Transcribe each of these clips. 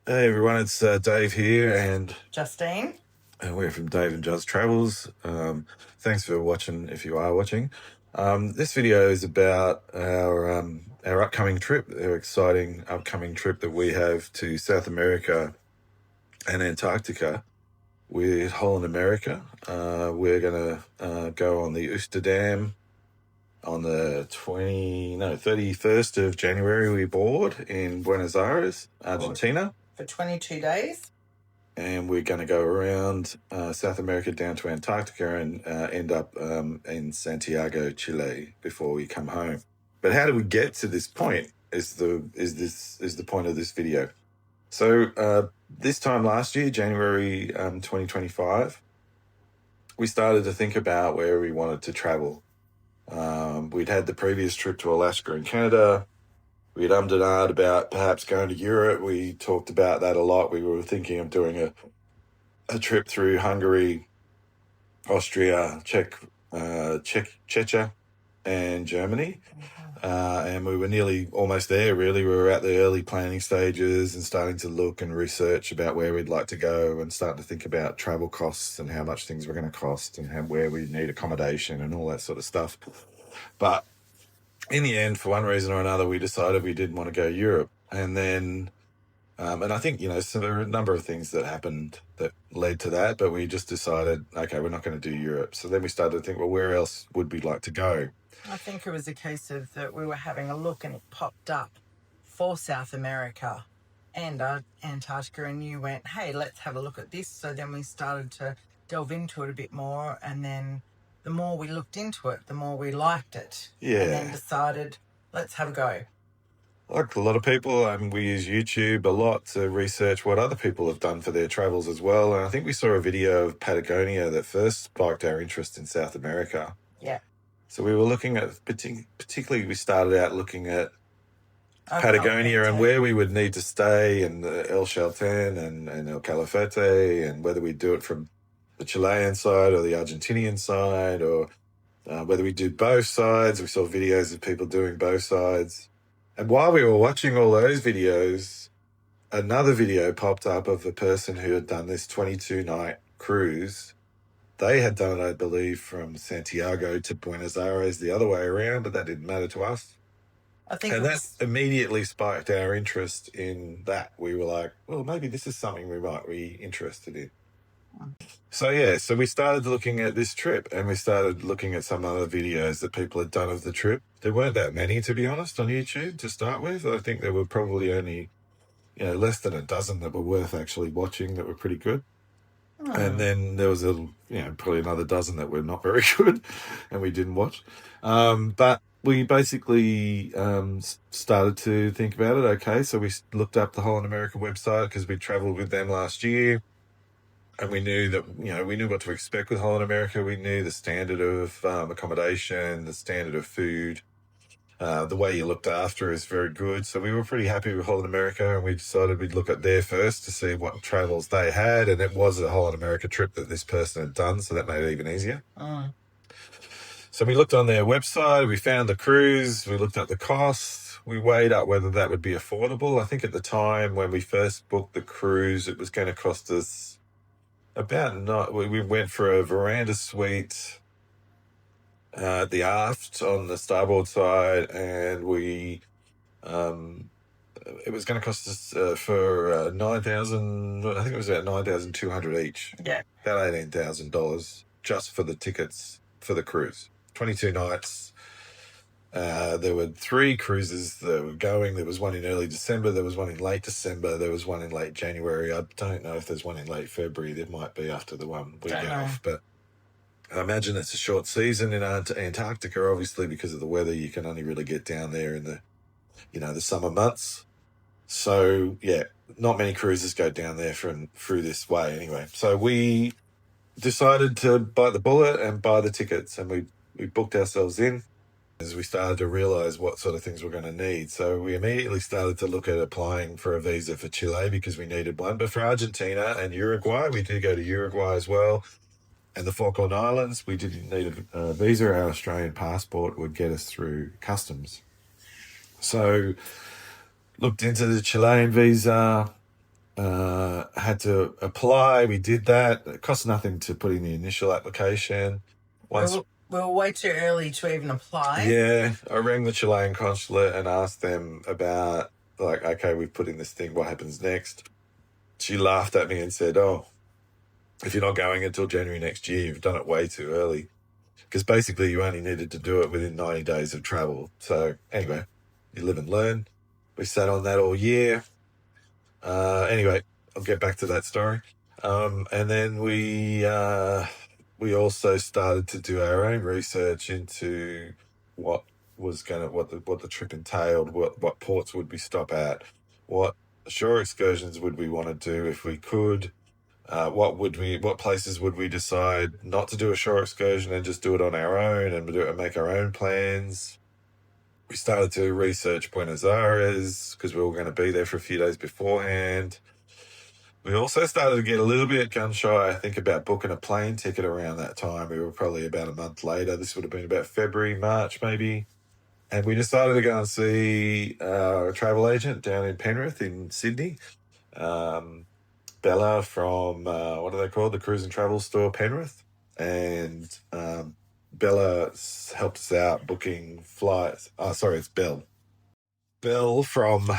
Hey everyone, it's Dave here, and Justine. we're from Dave and Just Travels. Thanks for watching, if you are watching. This video is about our upcoming trip, our exciting upcoming trip that we have to South America and Antarctica with Holland America. We're gonna go on the Este Dam on the 31st of January. We board in Buenos Aires, Argentina. For 22 days. And we're going to go around South America down to Antarctica and end up in Santiago, Chile, before we come home. But how do we get to this point? Is the point of this video? So this time last year, January 2025, we started to think about where we wanted to travel. We'd had the previous trip to Alaska and Canada. We'd ummed and ahed about perhaps going to Europe. We talked about that a lot. We were thinking of doing a trip through Hungary, Austria, Czechia, and Germany. And we were nearly almost there, really. We were at the early planning stages and starting to look and research about where we'd like to go and starting to think about travel costs and how much things were going to cost and where we need accommodation and all that sort of stuff. But in the end, for one reason or another, we decided we didn't want to go Europe. And then, and I think, so there are a number of things that happened that led to that, but we just decided, okay, we're not going to do Europe. So then we started to think, well, where else would we like to go? I think it was a case of that we were having a look and it popped up for South America and Antarctica, and you went, hey, let's have a look at this. So then we started to delve into it a bit more, and then the more we looked into it, the more we liked it. Yeah. And then decided, let's have a go. Like a lot of people, we use YouTube a lot to research what other people have done for their travels as well. And I think we saw a video of Patagonia that first sparked our interest in South America. Yeah. So we were looking at, particularly we started out looking at Patagonia and where we would need to stay, and El Chaltén and El Calafate, and whether we do it from the Chilean side or the Argentinian side, or whether we do both sides. We saw videos of people doing both sides. And while we were watching all those videos, another video popped up of a person who had done this 22-night cruise. They had done it, I believe, from Santiago to Buenos Aires the other way around, but that didn't matter to us. I think that immediately sparked our interest in that. We were like, well, maybe this is something we might be interested in. So we started looking at this trip, and we started looking at some other videos that people had done of the trip. There weren't that many, to be honest, on YouTube to start with. I think there were probably only, less than a dozen that were worth actually watching that were pretty good. And then there was probably another dozen that were not very good and we didn't watch. But we basically started to think about it. Okay, so we looked up the Holland America website because we traveled with them last year. And we knew that, we knew what to expect with Holland America. We knew the standard of accommodation, the standard of food. The way you looked after is very good. So we were pretty happy with Holland America, and we decided we'd look at there first to see what travels they had. And it was a Holland America trip that this person had done, so that made it even easier. So we looked on their website, we found the cruise, we looked at the costs, we weighed up whether that would be affordable. I think at the time when we first booked the cruise, it was going to cost us we went for a veranda suite at the aft on the starboard side, and it was going to cost us for 9,000. I think it was about 9,200 each. Yeah, about $18,000 just for the tickets for the cruise. 22 nights. There were 3 cruises that were going. There was one in early December. There was one in late December. There was one in late January. I don't know if there's one in late February. There might be after the one we get off. But I imagine it's a short season in Antarctica, obviously, because of the weather. You can only really get down there in the, the summer months. So, not many cruises go down there through this way anyway. So we decided to bite the bullet and buy the tickets, and we booked ourselves in as we started to realize what sort of things we're going to need. So we immediately started to look at applying for a visa for Chile because we needed one. But for Argentina and Uruguay, we did go to Uruguay as well. And the Falkland Islands, we didn't need a visa. Our Australian passport would get us through customs. So looked into the Chilean visa, had to apply. We did that. It cost nothing to put in the initial application. Once we were way too early to even apply. Yeah, I rang the Chilean consulate and asked them about, like, okay, we've put in this thing, what happens next? She laughed at me and said, oh, if you're not going until January next year, you've done it way too early. Because basically you only needed to do it within 90 days of travel. So anyway, you live and learn. We sat on that all year. Anyway, I'll get back to that story. And then we also started to do our own research into what the trip entailed, what ports would we stop at, what shore excursions would we want to do if we could, what places would we decide not to do a shore excursion and just do it on our own and make our own plans. We started to research Buenos Aires because we were going to be there for a few days beforehand. We also started to get a little bit gun shy, I think, about booking a plane ticket around that time. We were probably about a month later. This would have been about February, March, maybe. And we decided to go and see a travel agent down in Penrith in Sydney. Bella from, what are they called? The Cruise and Travel Store Penrith. And Bella helped us out booking flights. Oh, sorry, it's Belle. Belle from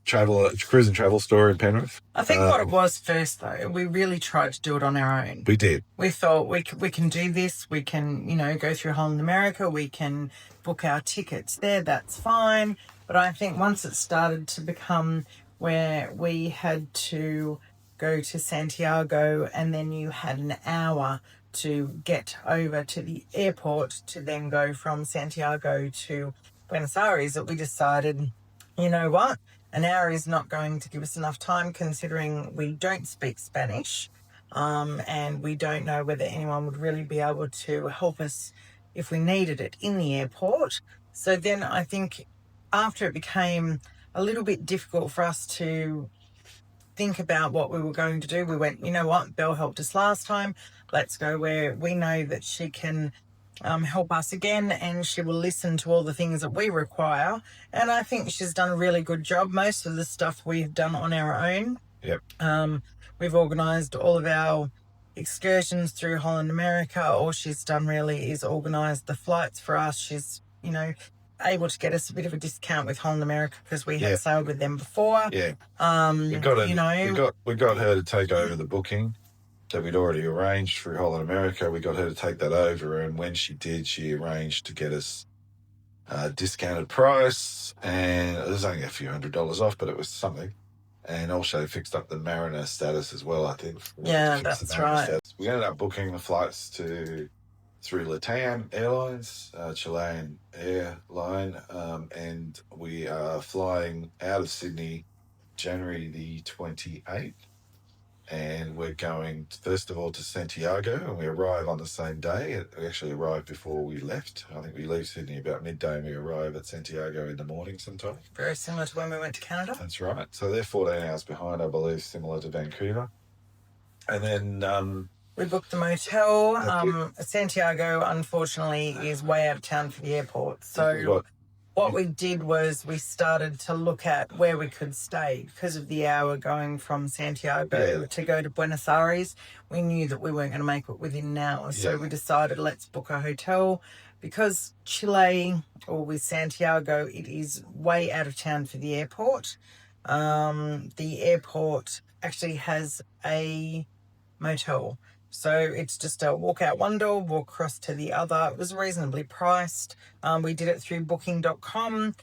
Cruise and Travel Store in Penrith. I think what it was first, though, we really tried to do it on our own. We did. We thought we can do this. We can, go through Holland America. We can book our tickets there. That's fine. But I think once it started to become where we had to go to Santiago and then you had an hour to get over to the airport to then go from Santiago to Buenos Aires, that we decided, you know what? An hour is not going to give us enough time, considering we don't speak Spanish, and we don't know whether anyone would really be able to help us if we needed it in the airport. So then I think after it became a little bit difficult for us to think about what we were going to do, we went, you know what, Belle helped us last time. Let's go where we know that she can help us again, and she will listen to all the things that we require. And I think she's done a really good job. Most of the stuff we've done on our own. Yep. We've organised all of our excursions through Holland America. All she's done really is organise the flights for us. She's, able to get us a bit of a discount with Holland America because we had sailed with them before. Yeah. We got her to take over the booking that we'd already arranged through Holland America. We got her to take that over, and when she did, she arranged to get us a discounted price, and it was only a few $100s off, but it was something. And also fixed up the mariner status as well, I think. Yeah, that's right. Status. We ended up booking the flights through LATAM Airlines, Chilean airline, and we are flying out of Sydney January the 28th. And we're going, first of all, to Santiago, and we arrive on the same day. We actually arrived before we left. I think we leave Sydney about midday, and we arrive at Santiago in the morning sometime. Very similar to when we went to Canada. That's right. So they're 14 hours behind, I believe, similar to Vancouver. And then we booked the motel. Santiago, unfortunately, is way out of town for the airport. So what we did was we started to look at where we could stay because of the hour going from Santiago to go to Buenos Aires. We knew that we weren't going to make it within an hour. So we decided, let's book a hotel, because Chile, or with Santiago, it is way out of town for the airport. The airport actually has a motel. So it's just a walk out one door, walk across to the other. It was reasonably priced. We did it through booking.com.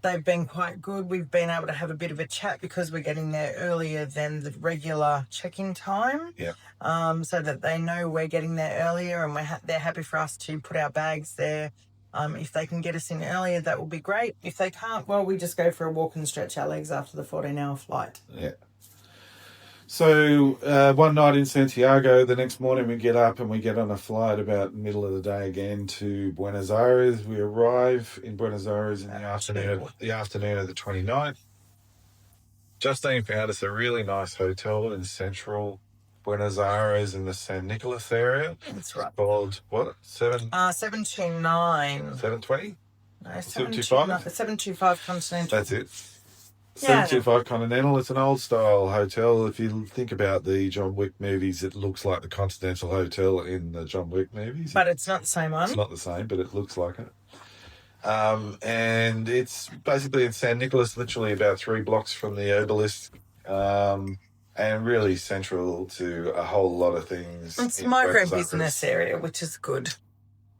They've been quite good. We've been able to have a bit of a chat because we're getting there earlier than the regular check-in time. Yeah. So that they know we're getting there earlier, and they're happy for us to put our bags there. If they can get us in earlier, that will be great. If they can't, well, we just go for a walk and stretch our legs after the 14-hour flight. Yeah. So one night in Santiago, the next morning we get up and we get on a flight about middle of the day again to Buenos Aires. We arrive in Buenos Aires in the afternoon of the 29th. Justine found us a really nice hotel in central Buenos Aires in the San Nicolas area. That's right. It's called, what? 729. 720? No, 725. 725 Continental. That's it. 75 Continental. It's an old style hotel. If you think about the John Wick movies, it looks like the Continental Hotel in the John Wick movies. But it's not the same one. It's not the same, but it looks like it. And it's basically in San Nicolas, literally about 3 blocks from the obelisk, and really central to a whole lot of things. It's micro business area, which is good.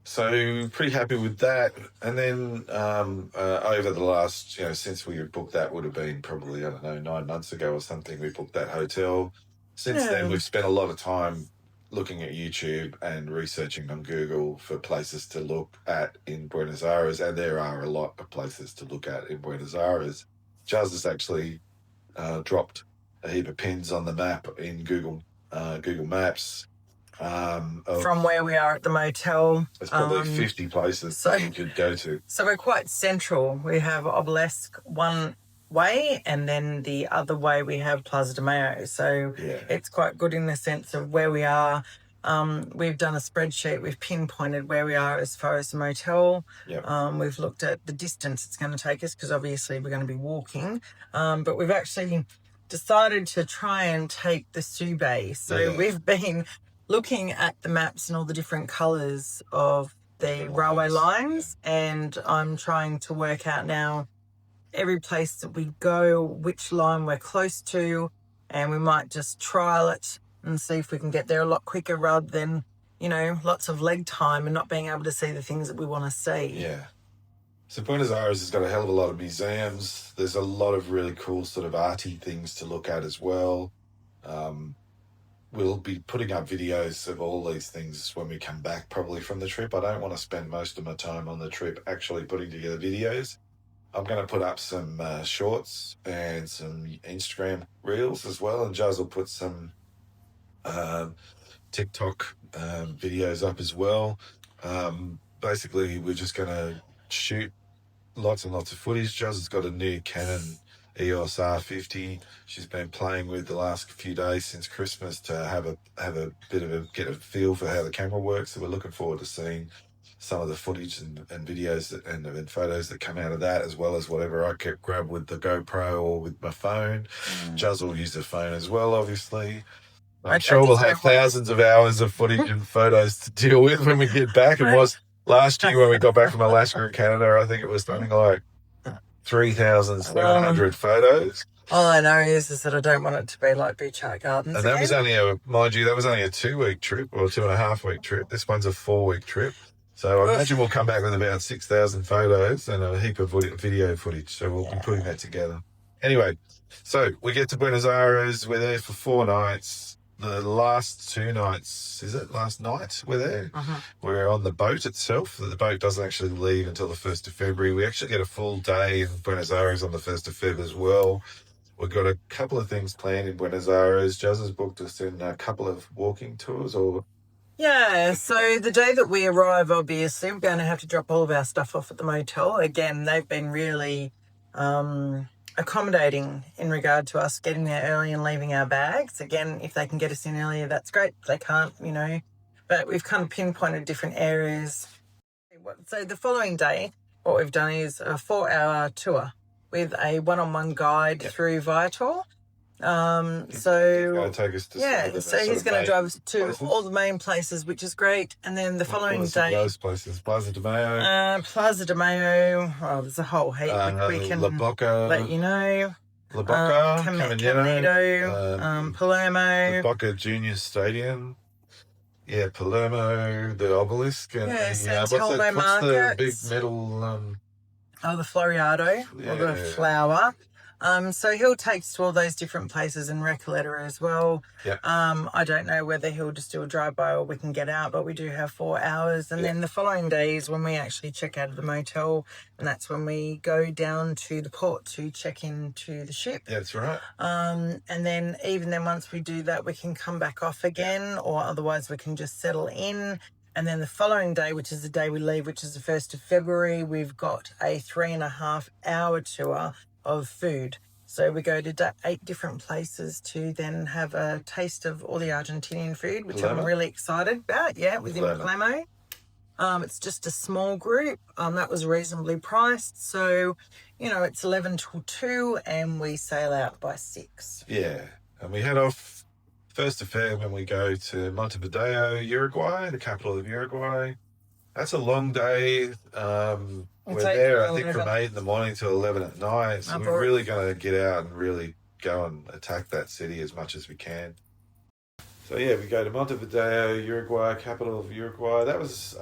So pretty happy with that. And then over the last, since we booked that, would have been probably, 9 months ago or something, we booked that hotel. Since then, we've spent a lot of time looking at YouTube and researching on Google for places to look at in Buenos Aires. And there are a lot of places to look at in Buenos Aires. Jazz has actually dropped a heap of pins on the map in Google Maps. From where we are at the motel. There's probably 50 places that you could go to. So we're quite central. We have Obelisk one way, and then the other way we have Plaza de Mayo. So it's quite good in the sense of where we are. We've done a spreadsheet. We've pinpointed where we are as far as the motel. Yep. We've looked at the distance it's going to take us, because obviously we're going to be walking. But we've actually decided to try and take the Sube. So we've been looking at the maps and all the different colours of the railway lines, and I'm trying to work out now every place that we go, which line we're close to, and we might just trial it and see if we can get there a lot quicker rather than, lots of leg time and not being able to see the things that we want to see. Yeah. So Buenos Aires has got a hell of a lot of museums. There's a lot of really cool sort of arty things to look at as well. We'll be putting up videos of all these things when we come back, probably from the trip. I don't want to spend most of my time on the trip actually putting together videos. I'm going to put up some shorts and some Instagram reels as well, and Jazz will put some TikTok videos up as well. Basically, we're just going to shoot lots and lots of footage. Jazz has got a new Canon EOS R50 she's been playing with the last few days since Christmas to have a bit of get a feel for how the camera works. So we're looking forward to seeing some of the footage and videos and photos that come out of that, as well as whatever I could grab with the GoPro or with my phone. Jazz will use the phone as well, obviously. I'm sure we'll have thousands of hours of footage and photos to deal with when we get back. It was last year when we got back from Alaska and Canada, I think it was something like 3,700 photos. All I know is that I don't want it to be like Beach Art Gardens. And that was only a 2-week trip or 2.5-week trip. This one's a 4-week trip. So I imagine we'll come back with about 6,000 photos and a heap of video footage. So we'll be putting that together. Anyway, so we get to Buenos Aires. We're there for 4 nights. The last 2 nights, last night we're there? We're on the boat itself. The boat doesn't actually leave until the 1st of February. We actually get a full day in Buenos Aires on the 1st of Feb as well. We've got a couple of things planned in Buenos Aires. Jazz has booked us in a couple of walking tours Yeah, so the day that we arrive, obviously, we're going to have to drop all of our stuff off at the motel. Again, they've been really accommodating in regard to us getting there early and leaving our bags. Again, if they can get us in earlier, that's great. If they can't, but we've kind of pinpointed different areas. So the following day, what we've done is a 4-hour tour with a one-on-one guide through Viator. So he's going to take us to so he's going to drive us to all the main places, which is great. And then the following day, those places, Plaza de Mayo. Oh, there's a whole heap. We can La Boca, let you know. La Boca, Caminito, Palermo, La Boca Junior Stadium. Yeah, Palermo, the obelisk, and what's the big metal? The Floriado, or the flower. So he'll take us to all those different places in Recoleta as well. Yep. I don't know whether he'll just do a drive-by or we can get out, but we do have 4 hours. And then the following day is when we actually check out of the motel, and that's when we go down to the port to check into the ship. Yeah, that's right. And then even then, once we do that, we can come back off again, or otherwise we can just settle in. And then the following day, which is the day we leave, which is the 1st of February, we've got a 3.5-hour tour of food. So we go to 8 different places to then have a taste of all the Argentinian food, which I'm really excited about. Yeah, within Palermo. It's just a small group. That was reasonably priced. So, it's 11 till 2 and we sail out by 6. Yeah. And we head off first affair when we go to Montevideo, Uruguay, the capital of Uruguay. That's a long day. We're there, I think, from 8 in the morning till 11 at night. So we're really going to get out and really go and attack that city as much as we can. So, yeah, we go to Montevideo, Uruguay, capital of Uruguay. That was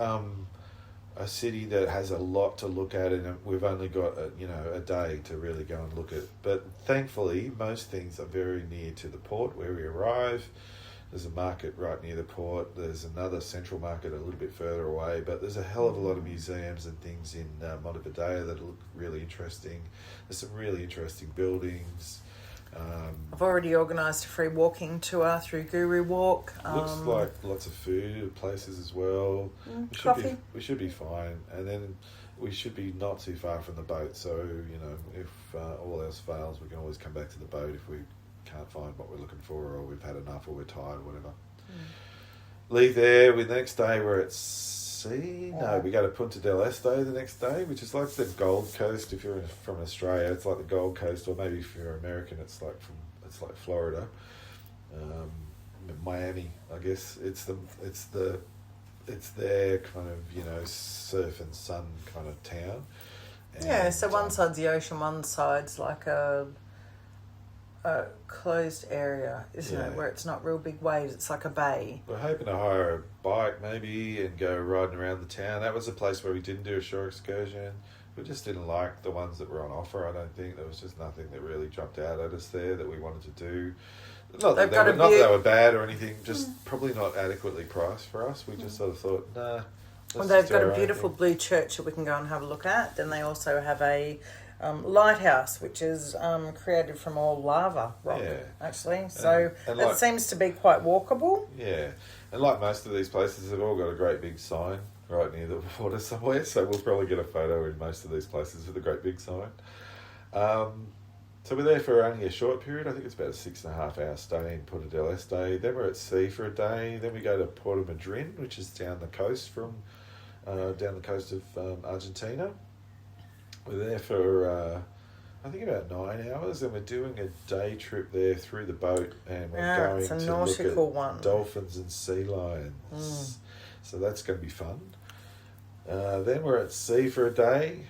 a city that has a lot to look at, and we've only got, a day to really go and look at. But thankfully, most things are very near to the port where we arrive. There's a market right near the port. There's another central market a little bit further away, but there's a hell of a lot of museums and things in Montevideo that look really interesting. There's some really interesting buildings. I've already organised a free walking tour through Guru Walk. Looks like lots of food places as well. Coffee. We should be fine, and then we should be not too far from the boat. So if all else fails, we can always come back to the boat if we can't find what we're looking for, or we've had enough, or we're tired, or whatever. Leave there. The next day we're at sea. No, we go to Punta del Este the next day, which is like the Gold Coast. If you're from Australia, it's like the Gold Coast, or maybe if you're American, it's like Florida, Miami. I guess it's their kind of surf and sun kind of town. And, so one side's the ocean, one side's like a closed area, isn't it, where it's not real big waves, it's like a bay. We're hoping to hire a bike maybe and go riding around the town. That was a place where we didn't do a shore excursion. We just didn't like the ones that were on offer. I don't think there was just nothing that really jumped out at us there that we wanted to do. Not that they were bad or anything, just probably not adequately priced for us. We just sort of thought, nah. Well, they've got a beautiful blue church that we can go and have a look at. Then they also have a lighthouse, which is created from all lava rock, actually. So it seems to be quite walkable. Yeah, and like most of these places, they've all got a great big sign right near the water somewhere. So we'll probably get a photo in most of these places with a great big sign. So we're there for only a short period. I think it's about a 6.5 hour stay in Punta del Este. Then we're at sea for a day. Then we go to Puerto Madryn, which is down the coast of Argentina. We're there for, I think, about 9 hours, and we're doing a day trip there through the boat, and we're going to look at dolphins and sea lions. So that's going to be fun. Then we're at sea for a day.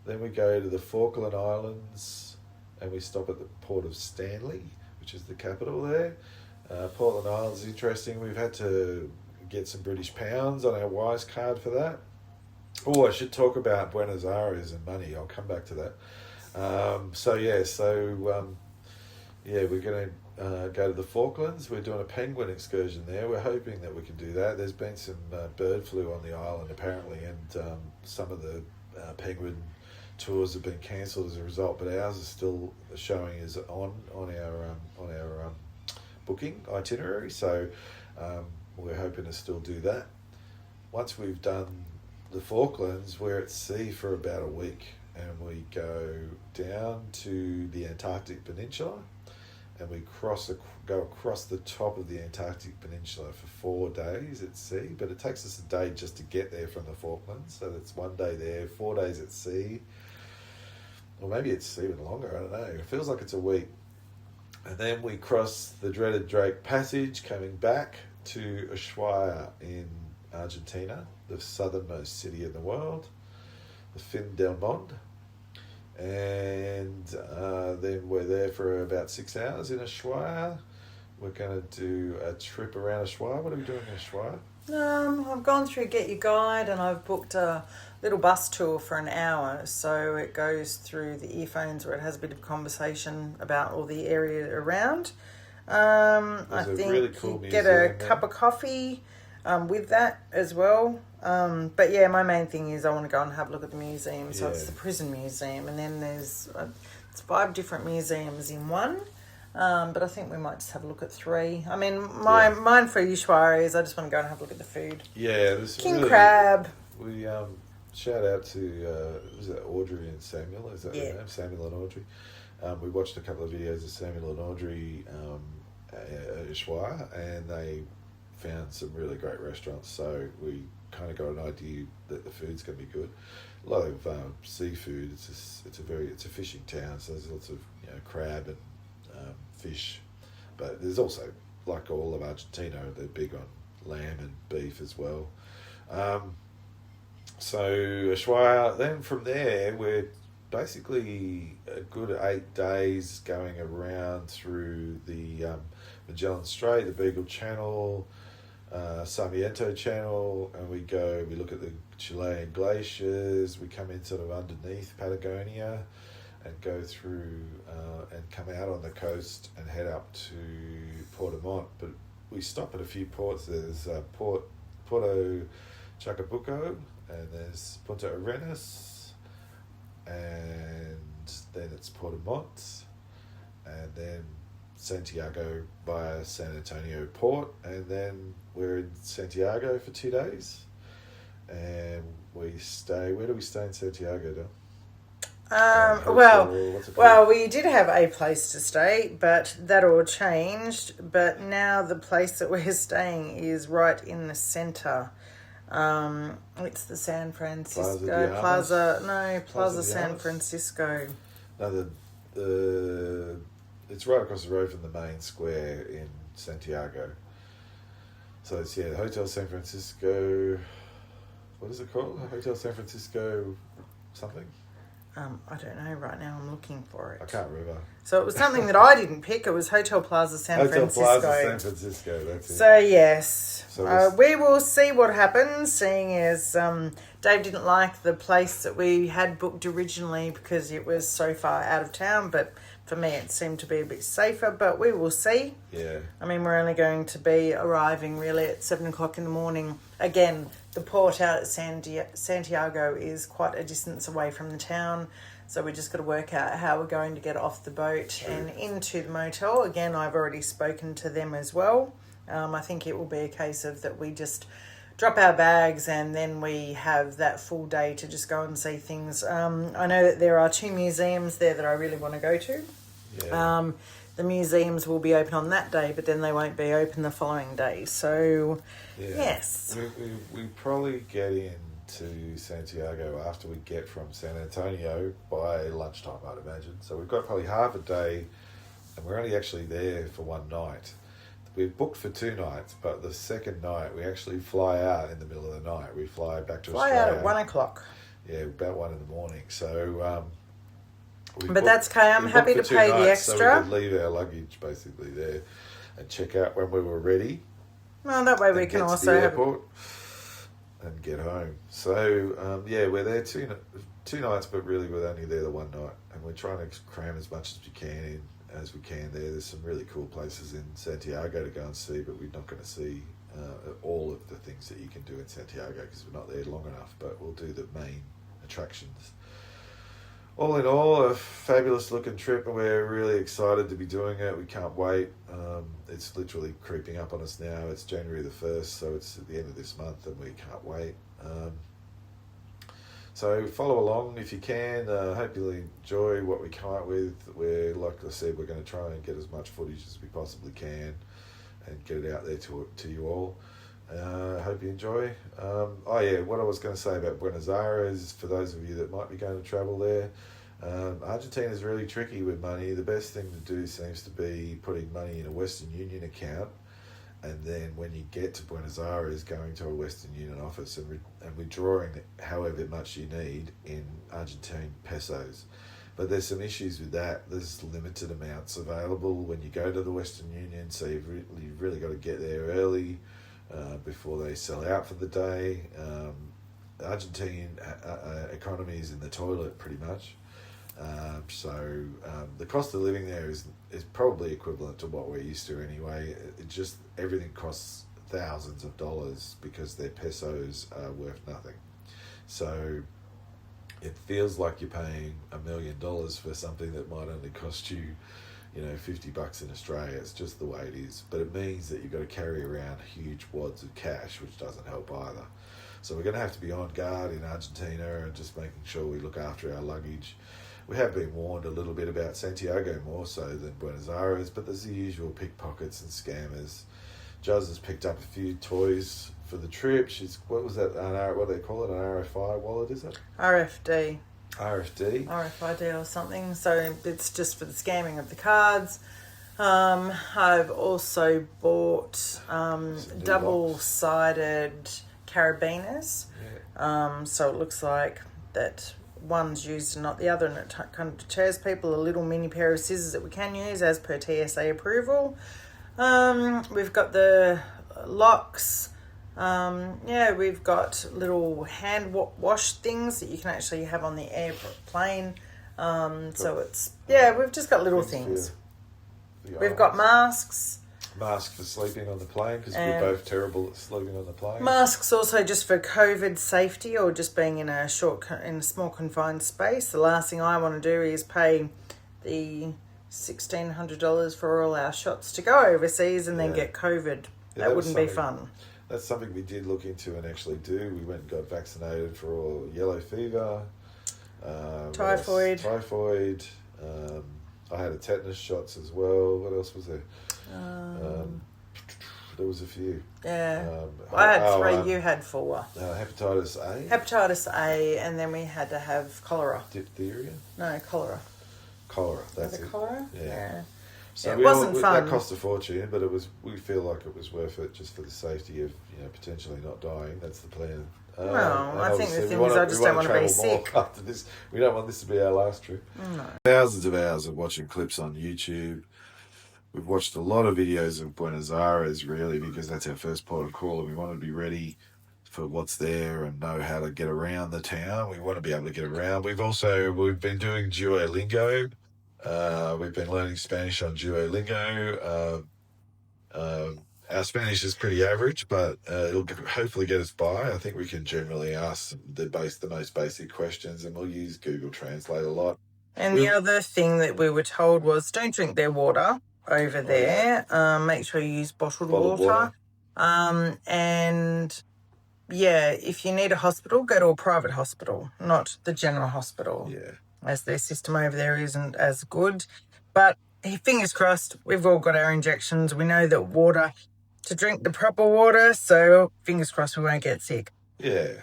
Then we go to the Falkland Islands, and we stop at the port of Stanley, which is the capital there. Portland Islands is interesting. We've had to get some British pounds on our Wise card for that. Oh, I should talk about Buenos Aires and money. I'll come back to that. We're going to go to the Falklands. We're doing a penguin excursion there. We're hoping that we can do that. There's been some bird flu on the island apparently, and some of the penguin tours have been cancelled as a result. But ours is still showing as on our booking itinerary. So we're hoping to still do that. Once we've done the Falklands, we're at sea for about a week, and we go down to the Antarctic Peninsula, and we go across the top of the Antarctic Peninsula for 4 days at sea. But it takes us a day just to get there from the Falklands, so that's 1 day there, 4 days at sea, or maybe it's even longer. I don't know. It feels like it's a week, and then we cross the dreaded Drake Passage, coming back to Ushuaia in Argentina, the southernmost city in the world, the Fin del Monde, and then we're there for about 6 hours in Ushuaia. We're going to do a trip around Ushuaia. What are we doing in Ushuaia? I've gone through Get Your Guide, and I've booked a little bus tour for an hour, so it goes through the earphones where it has a bit of conversation about all the area around. I think really cool you get a cup of coffee with that as well. But yeah, my main thing is I want to go and have a look at the museum. So it's the prison museum, and then there's it's 5 different museums in one. But I think we might just have a look at 3. I mean, mine for Ushuaia is I just want to go and have a look at the food. Yeah, this King crab. We shout out to was it Audrey and Samuel? Is that their name? Samuel and Audrey. We watched a couple of videos of Samuel and Audrey at Ushuaia, and they found some really great restaurants. So we kind of got an idea that the food's going to be good. A lot of seafood. It's a fishing town, so there's lots of crab and fish, but there's also, like all of Argentina, they're big on lamb and beef as well. So Ushuaia. Then from there we're basically a good 8 days going around through the Magellan Strait, the Beagle Channel, Sarmiento Channel, and we look at the Chilean glaciers. We come in sort of underneath Patagonia and go through and come out on the coast and head up to Puerto. But we stop at a few ports. There's Puerto Chacabuco, and there's Punta Arenas, and then it's Puerto, and then Santiago via San Antonio Port, and then we're in Santiago for 2 days, and we stay. Where do we stay in Santiago, Del? Well, we did have a place to stay, but that all changed. But now the place that we're staying is right in the centre. It's the San Francisco Plaza San Francisco. No, it's right across the road from the main square in Santiago. So it's Hotel San Francisco. What is it called? Hotel San Francisco something? I don't know right now. I'm looking for it. I can't remember. So it was something that I didn't pick. It was Hotel Plaza San Francisco. Plaza San Francisco, that's it. So yes, we will see what happens, seeing as Dave didn't like the place that we had booked originally because it was so far out of town, but for me it seemed to be a bit safer, but we will see. Yeah. I mean, we're only going to be arriving really at 7 o'clock in the morning. Again, the port out at Santiago is quite a distance away from the town, so we just got to work out how we're going to get off the boat and into the motel. Again, I've already spoken to them as well. I think it will be a case of that we just drop our bags and then we have that full day to just go and see things. I know that there are 2 museums there that I really want to go to. Yeah. The museums will be open on that day, but then they won't be open the following day. So, yes. We probably get into Santiago after we get from San Antonio by lunchtime, I'd imagine. So we've got probably half a day, and we're only actually there for one night. We've booked for 2 nights, but the second night we actually fly out in the middle of the night. We fly back to Australia. Fly out at 1 o'clock. Yeah, about 1 in the morning. So... that's okay. I'm happy to pay the extra. So we could leave our luggage basically there and check out when we were ready. Well, that way we can also get to the airport and get home. So we're there 2 nights, but really we're only there the 1 night, and we're trying to cram as much as we can there. There's some really cool places in Santiago to go and see, but we're not going to see all of the things that you can do in Santiago because we're not there long enough. But we'll do the main attractions. All in all, a fabulous looking trip, and we're really excited to be doing it. We can't wait. It's literally creeping up on us now. It's January the 1st, so it's at the end of this month, and we can't wait. So follow along if you can. Hope you'll enjoy what we come up with. Like I said, we're going to try and get as much footage as we possibly can and get it out there to you all. Hope you enjoy. What I was going to say about Buenos Aires, for those of you that might be going to travel there, Argentina is really tricky with money. The best thing to do seems to be putting money in a Western Union account, and then when you get to Buenos Aires, going to a Western Union office and withdrawing however much you need in Argentine pesos. But there's some issues with that. There's limited amounts available when you go to the Western Union, so you've really got to get there early before they sell out for the day. Argentine economy is in the toilet pretty much. So the cost of living there is probably equivalent to what we're used to anyway. Everything costs thousands of dollars because their pesos are worth nothing. So it feels like you're paying $1 million for something that might only cost you, $50 in Australia. It's just the way it is. But it means that you've got to carry around huge wads of cash, which doesn't help either. So we're going to have to be on guard in Argentina and just making sure we look after our luggage. We have been warned a little bit about Santiago more so than Buenos Aires, but there's the usual pickpockets and scammers. Juz has picked up a few toys for the trip. What was that? What do they call it? An RFI wallet, is it? RFD. RFD or something. So it's just for the scamming of the cards. I've also bought double-sided carabiners. Yeah. So it looks like that one's used and not the other, and it kind of deters people. A little mini pair of scissors that we can use as per TSA approval. We've got the locks. We've got little hand wash things that you can actually have on the airplane. So it's, we've just got little things. We've got masks. Mask for sleeping on the plane, because we're both terrible at sleeping on the plane. Masks also just for COVID safety, or just being in a small confined space. The last thing I want to do is pay the $1,600 for all our shots to go overseas and then get COVID. That wouldn't be fun. That's something we did look into and actually do. We went and got vaccinated for all yellow fever, typhoid. I had a tetanus shots as well. What else was there? There was a few. Yeah. I had 3. You had 4. Hepatitis A. Hepatitis A, and then we had to have cholera. Diphtheria? No, cholera. Cholera, that's it. Cholera? Yeah. So it wasn't fun. That cost a fortune, but we feel like it was worth it just for the safety of potentially not dying. That's the plan. Well, I think the thing is, I just don't want to be sick. After this, we don't want this to be our last trip. No. Thousands of hours of watching clips on YouTube. We've watched a lot of videos of Buenos Aires, really, because that's our first port of call, and we want to be ready for what's there and know how to get around the town. We want to be able to get around. We've been doing Duolingo. We've been learning Spanish on Duolingo. Our Spanish is pretty average, but it'll hopefully get us by. I think we can generally ask the most basic questions, and we'll use Google Translate a lot. And the other thing that we were told was, don't drink their water over there. Make sure you use bottled water. And if you need a hospital, go to a private hospital, not the general hospital. Yeah. As their system over there isn't as good. But fingers crossed, we've all got our injections. We know that to drink the proper water, so fingers crossed we won't get sick. Yeah.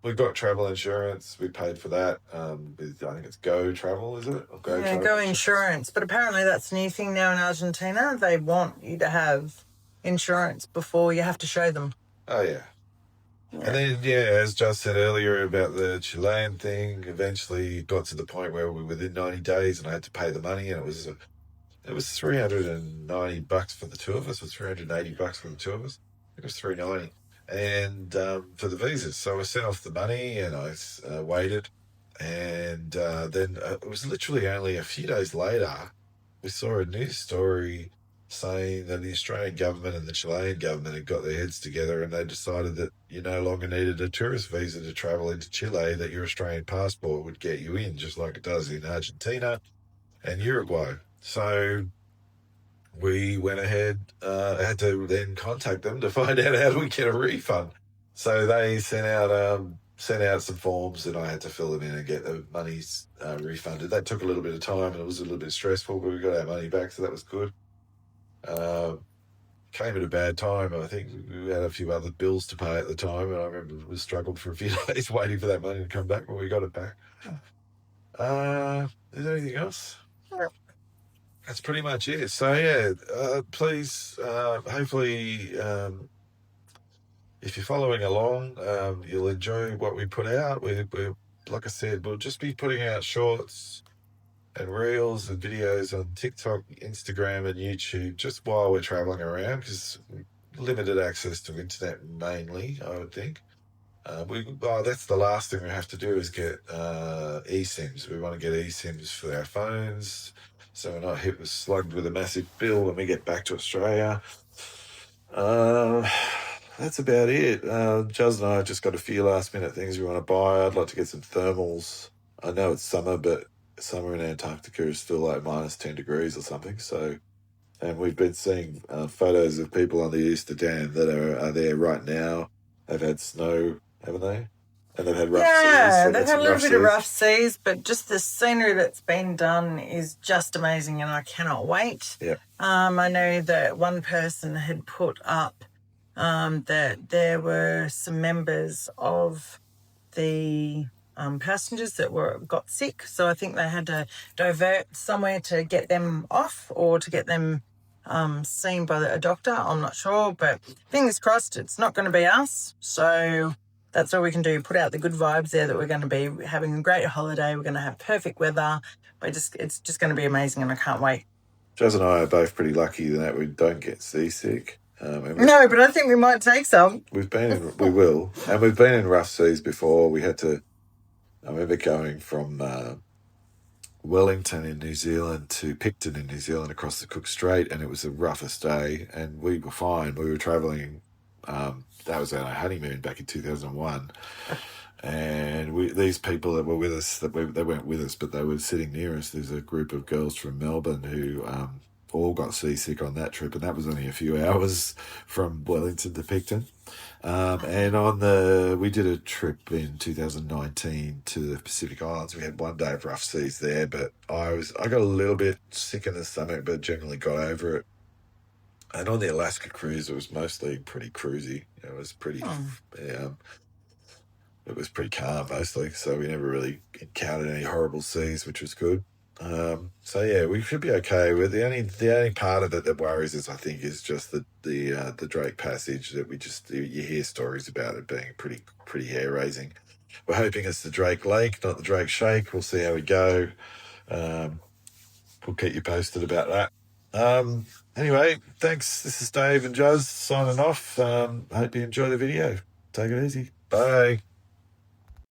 We've got travel insurance. We paid for that. I think it's Go Travel, is it? Go Insurance. But apparently that's a new thing now in Argentina. They want you to have insurance before you have to show them. Oh, yeah. And then, as Just said earlier about the Chilean thing, eventually it got to the point where we were within 90 days and I had to pay the money, and it was $390 for the two of us, or $380 for the two of us. It was $390, and for the visas. So I sent off the money and I waited, and then it was literally only a few days later we saw a news story saying that the Australian government and the Chilean government had got their heads together and they decided that you no longer needed a tourist visa to travel into Chile, that your Australian passport would get you in, just like it does in Argentina and Uruguay. So we went ahead, had to then contact them to find out how do we get a refund. So they sent out some forms and I had to fill them in and get the monies refunded. That took a little bit of time and it was a little bit stressful, but we got our money back, so that was good. Came at a bad time. I think we had a few other bills to pay at the time, and I remember we struggled for a few days waiting for that money to come back, but we got it back. Is there anything else? No. That's pretty much it. So please, hopefully, if you're following along, you'll enjoy what we put out. We're like I said, we'll just be putting out shorts and reels and videos on TikTok, Instagram, and YouTube just while we're traveling around, because limited access to internet mainly, I would think. That's the last thing we have to do is get eSIMs. We want to get eSIMs for our phones, so we're not slugged with a massive bill when we get back to Australia. That's about it. Juz and I have just got a few last minute things we want to buy. I'd like to get some thermals. I know it's summer, but summer in Antarctica is still like minus 10 degrees or something. So, and we've been seeing photos of people on the Este Dam that are there right now. They've had snow, haven't they? And they've had rough seas. Yeah, they've had a little bit of rough seas, but just the scenery that's been done is just amazing, and I cannot wait. Yeah. I know that one person had put up that there were some members of the passengers that got sick. So I think they had to divert somewhere to get them off or to get them seen by a doctor. I'm not sure, but fingers crossed it's not going to be us. So that's all we can do. Put out the good vibes there that we're going to be having a great holiday. We're going to have perfect weather. It's just going to be amazing, and I can't wait. Jazz and I are both pretty lucky that we don't get seasick. No, but I think we might take some. We will. And we've been in rough seas before. I remember going from Wellington in New Zealand to Picton in New Zealand across the Cook Strait, and it was the roughest day, and we were fine. We were travelling, that was our honeymoon back in 2001. And these people that were with us, they weren't with us, but they were sitting near us. There's a group of girls from Melbourne who all got seasick on that trip, and that was only a few hours from Wellington to Picton. And we did a trip in 2019 to the Pacific Islands. We had one day of rough seas there, but I got a little bit sick in the stomach, but generally got over it. And on the Alaska cruise, it was mostly pretty cruisy. It was pretty. It was pretty calm mostly, so we never really encountered any horrible seas, which was good. So yeah, we should be okay. With the only part of it that worries us, I think, is just the Drake Passage that you hear stories about it being pretty hair raising. We're hoping it's the Drake Lake, not the Drake Shake. We'll see how we go. We'll keep you posted about that. Anyway, thanks. This is Dave and Jazz signing off. Hope you enjoy the video. Take it easy. Bye.